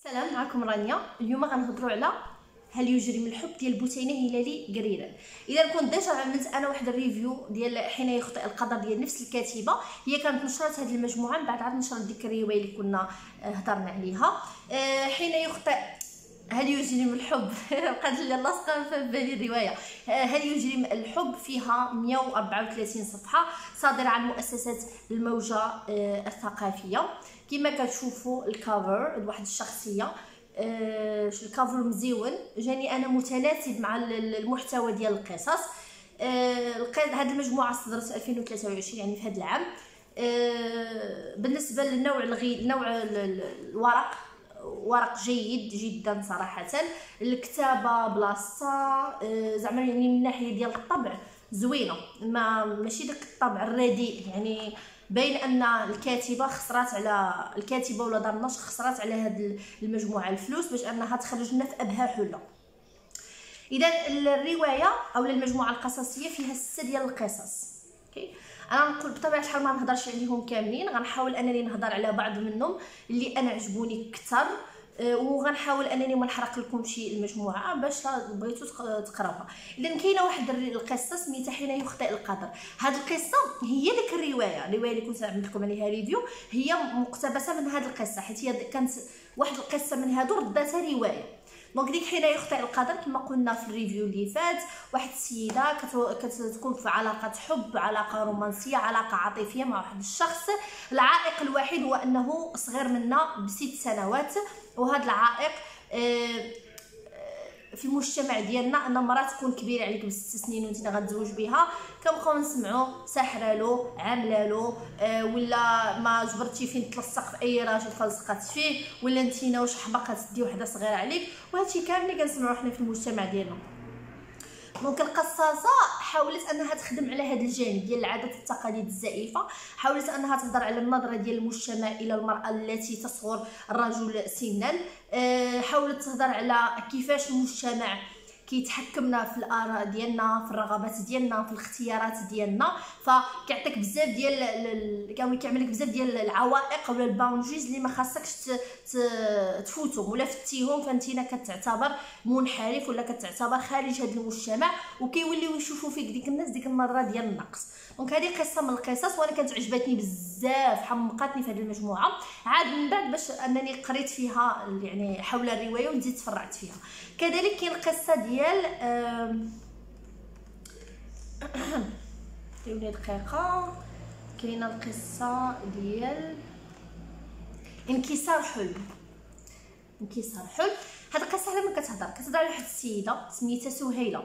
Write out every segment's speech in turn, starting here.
السلام، معكم رانيا. اليوم غنهضروا على هل يجرم الحب ديال بوتينه هلالي قريرا. اذا كنت ديجا عملت انا واحد الريفيو ديال حين يخطئ القدر ديال نفس الكاتبه، هي كانت نشرت هذه المجموعه من بعد عاد نشرت ديك الروايه اللي كنا هضرنا عليها. حين يخطئ هل يجرم الحب بقات لي لاصقه في بالي الروايه. هل يجرم الحب فيها 134 صفحه، صادره عن مؤسسه الموجه الثقافيه. كما كتشوفوا الكافر واحد الشخصيه، الكافر مزيون، جاني انا متناسب مع المحتوى ديال القصص. هذه المجموعه صدرت 2023 يعني في هذا العام. بالنسبه للنوع نوع الورق، ورق جيد جدا صراحه. الكتابه بلاصه زعما يعني من ناحيه ديال الطبع زوينه، ماشي داك الطبع الرديء. يعني باين ان الكاتبه ولا دار النشر خسرات على هذه المجموعه الفلوس باش انها تخرج لنا في ابهى حله. اذا الروايه او المجموعه القصصيه فيها 6 ديال القصص. انا نقول بطبيعه الحال ما نهضرش عليهم كاملين، غنحاول انني نهضر على بعض منهم اللي انا عجبوني اكثر، وغنحاول انني ما نحرق لكم شي المجموعه باش بغيتو تقراوها. اذا كاينه واحد القصه سميتها حين يخطئ القدر. هذه القصه هي ديك الروايه اللي كنت عملت لكم عليها ريفيو، هي مقتبسه من هذه القصه، حيت هي كانت واحد القصه من هادو رداتها روايه. دونك ديك حين يخطئ القدر كما قلنا في الريفيو اللي فات، واحد السيده كتكون في علاقه حب، علاقه رومانسيه، علاقه عاطفيه مع واحد الشخص. العائق الوحيد هو انه صغير منا ب6 سنوات، وهذا العائق في المجتمع ديالنا ان المراه تكون كبيره عليك ب6 سنين وانت غتزوج بها، كنبقاو نسمعوا ساحره له، عامله له، ولا ما جبرتي فين تلصق في اي راجل فلصقات فيه، ولا انتينا واش حماقه تدي وحده صغيره عليك. وهادشي كامل اللي كنسمعوه حنا في المجتمع ديالنا. دونك القصاصه حاولت انها تخدم على هذا الجانب ديال العادات والتقاليد الزائفه، حاولت انها تهضر على النظره ديال المجتمع الى المراه التي تصغر الرجل سنا، حاولت تهضر على كيفاش المجتمع كيتحكمنا في الاراء ديالنا، في الرغبات ديالنا، في الاختيارات ديالنا. فكيعطيك بزاف كيعمل لك بزاف ديال العوائق ولا الباونجيز اللي ما خاصكش تفوتهم ولا فتيهم، فانتينا كتعتبر منحرف ولا كتعتبر خارج هذا المجتمع، وكيوليو يشوفوا فيك ديك الناس ديك النظره ديال النقص. دونك هذه قصه من القصص وانا كانت عجبتني بزاف، حمقاتني في هذه المجموعه. عاد من بعد باش انني قريت فيها يعني حول الروايه ونزيد تفرعت فيها. كذلك كاين القصه ديال ديوني دقيقه، كاينه القصه ديال انكسار حلم. هاد القصه على ما كتهضر على واحد السيده سميتها سهيله.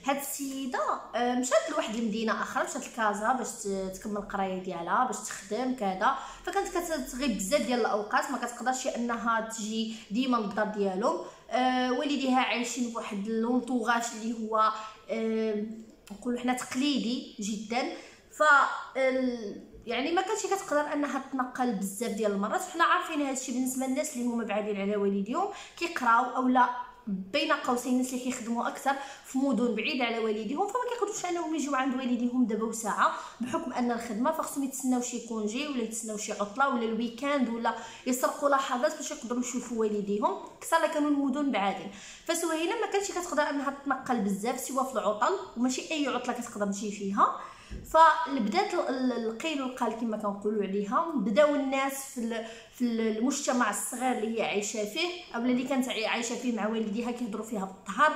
هاد السيده مشات لواحد المدينه اخرى، مشات لكازا باش تكمل القرايه ديالها، باش تخدم كذا. فكانت كتغيب بزاف ديال الاوقات، ما كتقدرش انها تجي ديما للدار ديالهم. والديها عايشين بواحد لونطوغاج اللي هو نقولوا حنا تقليدي جدا. ف يعني ما كانتش كتقدر انها تنقل بزاف ديال المرات. حنا عارفين هادشي بالنسبه للناس اللي هما بعادين على والديهم، كيقراو اولا بين قوسين الناس اللي كيخدموا اكثر في مدن بعيده على والديهم، فما كيقدروش انهم يجيو عند والديهم دابا وساعه بحكم ان الخدمه، فخصهم يتسناو شي كونجي ولا يتسناو شي عطله ولا الويكاند، ولا يسرقوا لحظات باش يقدروا يشوفوا والديهم اكثر لا كانوا المدن بعادين. فسهيله ما كانتش كتقدر انها تنقل بزاف سوا في العطل، وماشي اي عطله كتقدر تجي فيها. فبدات القيل والقال كما كنقولوا عليها، بداو الناس في المجتمع الصغير اللي هي عايشه فيه او اللي كانت عايشه فيه مع والديها كيهضروا فيها بالطهر،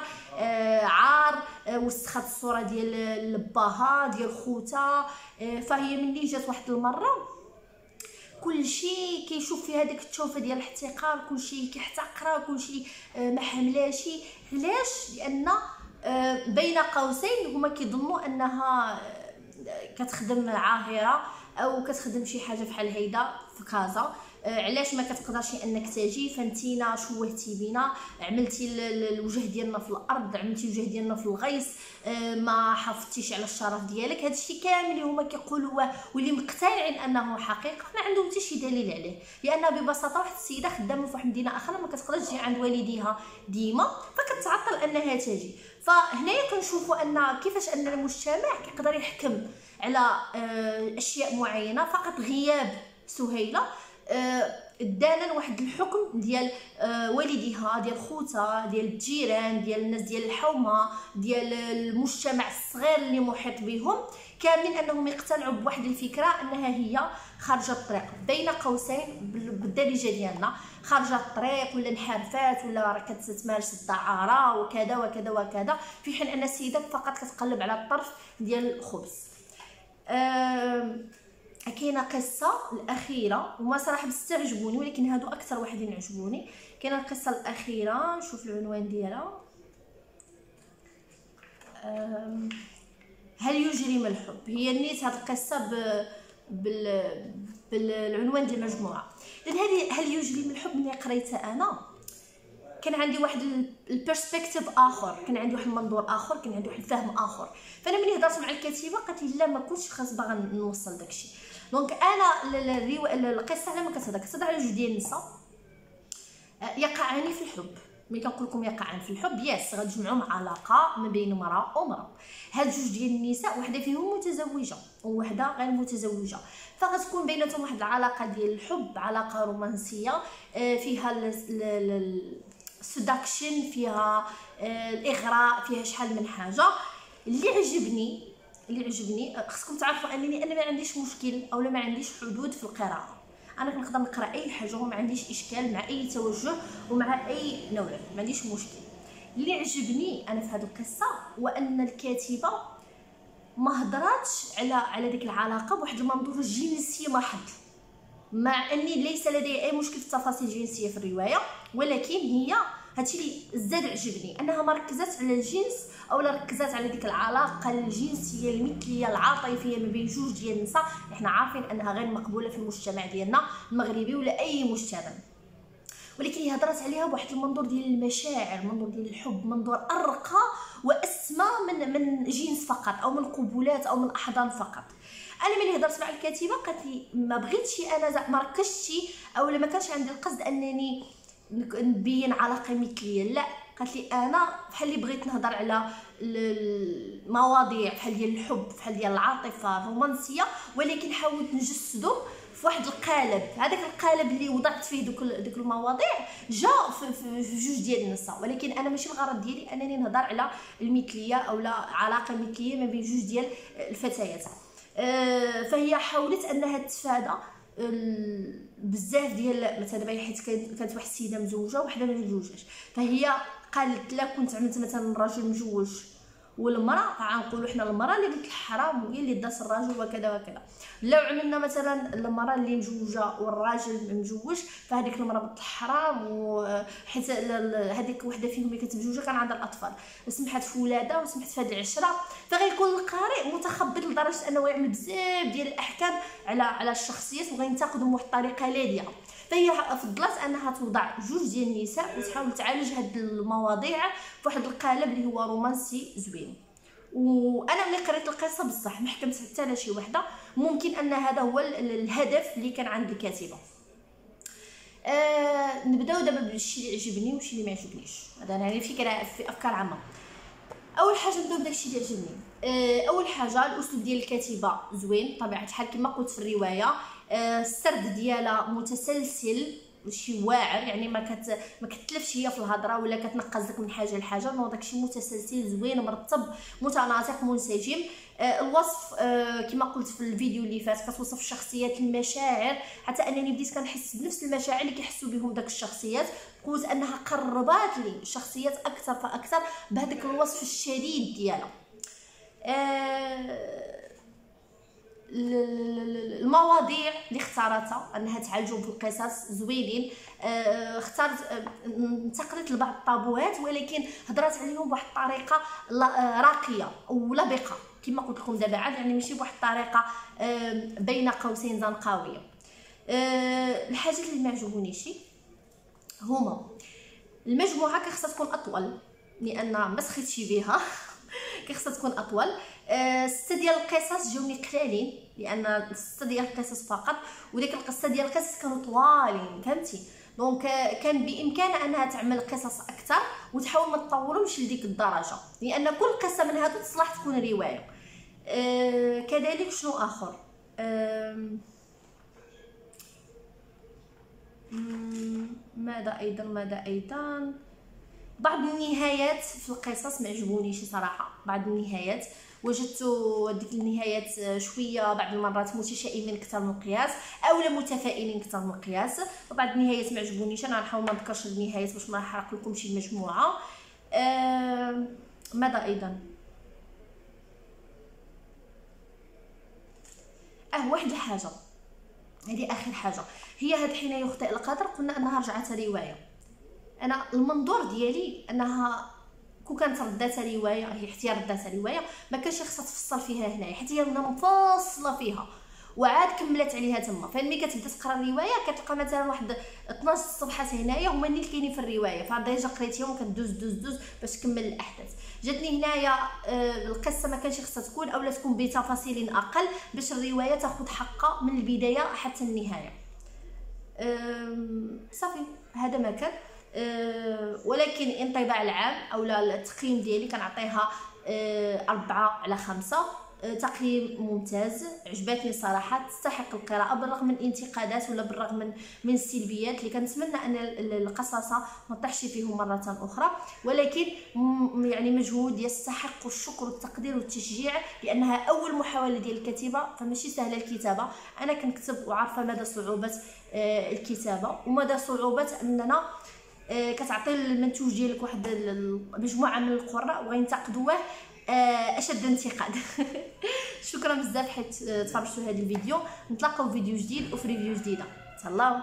عار، وسخات الصوره ديال باها ديال خوتها. فهي ملي جات واحد المره كلشي كيشوف فيها ديك التوفه ديال الاحتقار، كلشي كيحتقرها، كلشي ما حملاشي. علاش؟ لان بين قوسين هما كيظنوا انها كتخدم عاهره او كتخدم شي حاجه بحال هيدا في كازا. علاش ما كتقدرش انك تجي؟ فانتينا شوهتي بينا، عملتي الوجه ديالنا في الارض، عملتي الوجه ديالنا في الغيص، ما حافظتيش على الشرف ديالك. هادشي كامل اللي هما كيقولوا واللي مقتنعين انه حقيقه، ما عندهم حتى شي دليل عليه، لان ببساطه واحد السيده خدامه في واحد المدينه اخرى ما كتقدرش تجي عند والديها ديما، فكتعطل انها تجي. فهنايا كنشوفوا ان كيفاش ان المجتمع كيقدر يحكم على اشياء معينه. فقط غياب سهيله دانا واحد الحكم ديال والديها، ديال خوتها، ديال الجيران، ديال الناس ديال الحومه، ديال المجتمع الصغير اللي محيط بهم، كاملين انهم يقتنعوا بواحد الفكره انها هي خارجه الطريق، بين قوسين بالدارجه ديالنا خارجه الطريق ولا انحرفات ولا راه كتمارس الدعاره وكذا وكذا وكذا، في حين ان السيده فقط كتقلب على الطرف ديال الخبز. كاينه قصه الاخيره هما صراحه بيستعجبوني، ولكن هادو اكثر واحدين عجبوني. كاينه القصه الاخيره، نشوف العنوان ديالها، هل يجرم الحب. هي نيت هاد القصه بالعنوان ديال المجموعه، لان هذه هل يجرم الحب ملي قريتها انا كان عندي واحد البيرسبكتيف اخر، كان عندي واحد المنظور اخر، كان عندي واحد الفهم اخر. فانا ملي هضرت مع الكاتبه قالت لي لا ما كنتش خاص باغا نوصل داكشي. دونك انا القصه على ما كتهضر على جوج ديال النساء يقعان في الحب. ملي كنقول لكم يقعان في الحب ياس غتجمعوا مع علاقه ما بين امراه ومراه. هاد جوج ديال النساء وحده فيهم متزوجه ووحده غير متزوجه، فغتكون بيناتهم واحد العلاقه ديال الحب، علاقه رومانسيه فيها السداكشن، فيها الاغراء، فيها شحال من حاجه. اللي عجبني خصكم تعرفوا انني انا ما عنديش مشكل او ما عنديش حدود في القراءه. انا كنقدر نقرا اي حاجه وما عنديش اشكال مع اي توجه ومع اي نوع، ما عنديش مشكل. اللي عجبني انا في هذه القصه هو ان الكاتبه ما هضراتش على ديك العلاقه بواحد المنظور الجنسي محض، مع اني ليس لدي اي مشكل في التفاصيل الجنسيه في الروايه، ولكن هي هادشي اللي زاد عجبني انها ما ركزت على الجنس او لا ركزت على ديك العلاقه الجنسيه المثليه العاطفيه ما بين جوج ديال النساء. احنا عارفين انها غير مقبوله في المجتمع ديالنا المغربي ولا اي مجتمع، ولكن هي هضرت عليها بواحد المنظور ديال المشاعر، منظور ديال الحب، منظور ارقى واسمى من جنس فقط او من قبولات او من احضان فقط. انا ملي هضرت مع الكاتبه قالت لي ما بغيتش انا ما ركزتش او ما كانش عندي القصد انني نبين علاقه مثليه، لا قالت لي انا بحال اللي بغيت نهضر على المواضيع بحال ديال الحب، بحال ديال العاطفه الرومانسيه، ولكن حاولت نجسدهم في واحد القالب. هذاك القالب اللي وضعت فيه دوك المواضيع جا في جوج ديال النساء، ولكن انا ماشي الغرض ديالي انني نهضر على المثليه او لا علاقه مثليه ما بين جوج ديال الفتيات. فهي حاولت انها تتفادى بزاف ديال مثلا حيت كانت واحد السيده مزوجه وحده ما مزوجاش، فهي قالت لا كنت عملت مثلا راجل مزوج والمراه غنقولوا حنا المراه اللي بنت الحرام وهي اللي دات الراجل وكذا وكذا، لو عملنا مثلا المراه اللي مزوجه والراجل مزوج فهذيك المراه بنت الحرام، وحيت هذيك وحده فيهم اللي كانت مزوجه كان عندها الاطفال وسمحت في ولادها وسمحت في هذه العشره، فغيكون القارئ متخبط لدرجه انه يعمل بزاف ديال الاحكام على الشخصيات وغينتقدهم بواحد الطريقه لاذعه. فهي فضلت انها توضع جوج ديال النساء وتحاول تعالج هاد المواضيع بواحد القالب اللي هو رومانسي زوين. وانا ملي قريت القصه بصح ما حكمت حتى على شي وحده، ممكن ان هذا هو الهدف اللي كان عند الكاتبه. نبداو دابا بالشيء اللي عجبني والشيء اللي ما عجبنيش، هذا يعني فكره في افكار عامه. اول حاجه نبداو بداكشي اللي عجبني. اول حاجه الاسلوب ديال الكاتبه زوين بطبيعه الحال كما قلت في الروايه. السرد ديالها متسلسل شي واعر، يعني ما كتلفش هي في الهضره ولا كتنقز لك من حاجه لحاجه، نو داكشي متسلسل زوين مرتب متناسق منسجم. الوصف كما قلت في الفيديو اللي فات كتوصف الشخصيات المشاعر، حتى انني بديت كنحس بنفس المشاعر اللي كيحسوا بهم داك الشخصيات، قلت انها قربات لي الشخصيات اكثر فاكثر بهذاك الوصف الشديد ديالها. المواضيع اللي اختارتها انها تعالجهم في القصص زوينين. اختارت انتقدت لبعض الطابوات ولكن هضرات عليهم بواحد الطريقه راقيه ولبقه كما قلت لكم دابا عاد، يعني ماشي بواحد الطريقه بين قوسين زنقاويه. الحاجات اللي ما عجبونيش هما المجموعه كخصها تكون اطول، لان ما سخيتش بها كيخصها تكون اطول. 6 ديال القصص جاوني قلالين لان 6 ديال القصص فقط، وديك القصه ديال القصص كانوا طوالين فهمتي. دونك كان بامكانها انها تعمل قصص اكثر وتحاول ما تطولهمش لديك الدرجه، لان كل قصه من هادو تصلح تكون روايه. كذلك شنو اخر، ماذا ايضا بعض النهايات في القصص ما عجبونيش صراحه. بعض النهايات وجدت ديك النهايات شويه بعض المرات متشائمين اكثر من القياس اولا متفائلين اكثر من القياس. وبعض النهايات ما عجبونيش. انا غنحاول ما نذكرش النهايات باش ما نحرق لكم شي مجموعه. ماذا ايضا واحد الحاجه، هذه اخر حاجه، هي هاد حين يخطئ القدر قلنا انها رجعت روايه. انا المنظور ديالي انها كون كانت ردات روايه، هي حتى هي ردات روايه، ما كانش خصها تفصل فيها هنايا حيت هي مفصله فيها وعاد كملت عليها تما. فملي كتبدا تقرا الروايه كتلقى مثلا واحد 12 صفحات هنايا هما اللي كاينين في الروايه، فديجا قريتيهم كدوز دوز باش تكمل الاحداث. جاتني هنايا القصه ما كانش خصها تكون اولا تكون بتفاصيل اقل باش الروايه تاخذ حقها من البدايه حتى النهايه. صافي هذا ما كان. ولكن الانطباع العام او التقييم ديالي كنعطيها 4/5. تقييم ممتاز، عجبتني صراحه، تستحق القراءه بالرغم من الانتقادات ولا بالرغم من السلبيات اللي كنتمنى ان القصص ما طيحش فيهم مره اخرى. ولكن يعني مجهود يستحق الشكر والتقدير والتشجيع لانها اول محاوله ديال الكتيبه، فماشي سهله الكتابه. انا كنكتب وعارفه مدى صعوبه الكتابه ومدى صعوبه اننا كتعطي المنتوج ديالك واحد مجموعه من القراء وغينتقدوه اشد انتقاد. شكرا بزاف حيت تفرجتوا هذا الفيديو. نتلاقاو في فيديو جديد وفي ريفيو جديده. تهلاو.